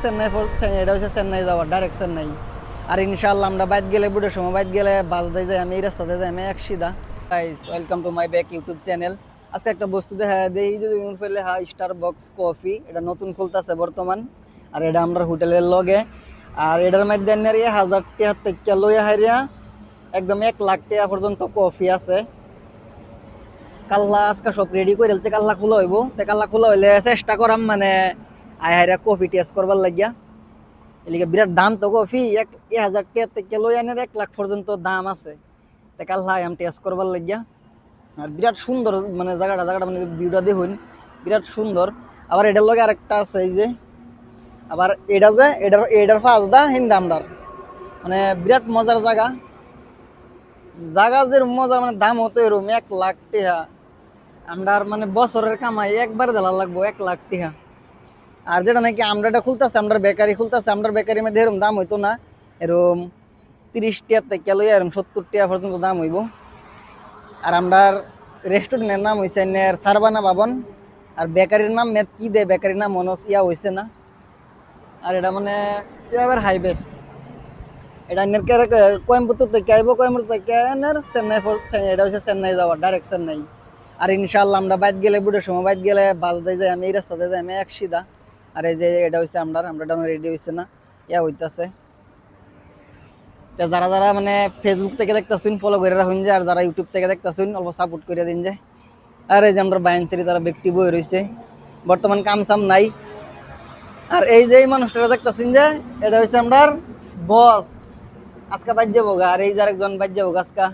চেন্নাই এটা হচ্ছে চেন্নাই যাওয়ার ডাইরেক্ট চেন্নাই। আর ইনশাআল্লাহ আমরা বাইক গেলে বুটের সময় বাইক গেলে বাস দিয়ে যাই, আমি এই রাস্তাতে যাই, আমি এক সিধা। Guys welcome to my back YouTube channel. আজকে একটা বস্তু দেখা দেই, যদি ফেলে হ্যাঁ স্টারবক্স কফি, এটা নতুন খুলতেছে বর্তমান। আর এটা আমরা হোটেলের লগে। আর এটার মধ্যে 1000 টাকা থেকে লইয়া হারিয়া একদম 1 লাখ টাকা পর্যন্ত কফি আছে। কাল্লা আজকে সব রেডি করে ফেলছে, কাল্লা খোলা হইব। তো কাল্লা খোলা হইলে চেষ্টা করাম মানে আয় হাইরা কফি টেস্ট করবার লাগিয়া। এদিকে বিরাট দাম তো কফি, 1000 টাকা থেকে লই আনের 1 লাখ পর্যন্ত দাম আছে। তো কাল্লা আমি টেস্ট করবার লাগিয়া। আর বিরাট সুন্দর মানে জায়গাটা মানে ভিউটা দেখুন, বিরাট সুন্দর। আবার এটার লগে আরেকটা আছে এই যে, আবার এটা যে এটার ফাঁসদা হিন্দামদার, মানে বিরাট মজার জায়গা। জায়গা যে মজার মানে দাম হতো এরকম 1 লাখ টাকা। আমরা মানে বছরের কামাই একবার দেওয়া লাগবো 1 লাখ টাকা। আর যেটা নাকি আমরা এটা খুলতেছে, আমরা বেকারি খুলতেছে, আমরা বেকারির মধ্যে এরকম দাম হইতো না, এরকম 30 টাকা থেকে লইয়া এরকম 70 টাকা পর্যন্ত দাম হইব। আর আমরা রেস্টুরেন্টের নাম হয়েছে সারবানা ভবন। আর বেকারির নাম মেদ কি দেয়, বেকারির নাম মনে ইয়া হয়েছে না। আর এটা মানে এবার হাইওয়ে, এটা কোয়েম্বাটুর থেকে আইব, কোয়েম্বাটুর থেকে চেন্নাই এটা হচ্ছে চেন্নাই যাওয়ার ডাইরেক্ট চেন্নাই। আর ইনশাআল্লাহ আমরা বাইক গেলে বুটের সময় বাইক গেলে বাস দিয়ে যাই, আমি এই রাস্তাতে যাই, আমি এক সিধা। আর এই যে এটা হচ্ছে আমরা রেডি হয়েছে না, ইয়া হইতেছে। যারা যারা মানে ফেসবুক থেকে দেখতেছুন ফলো করে রাখুন যে, আর যারা ইউটিউব থেকে দেখতেছুন অল্প সাপোর্ট করে দিন যে। আর এই যে আমরা বাইনসেরি তারা ব্যক্তি বই রয়েছে, বর্তমান কাম সাম নাই। আর এই যে এই মানুষটা দেখতেছুন যে, এটা হচ্ছে আমরা বস, আজকে বাদ যাবো গা। আর এই যে আরেকজন বাদ যাবো আজকা।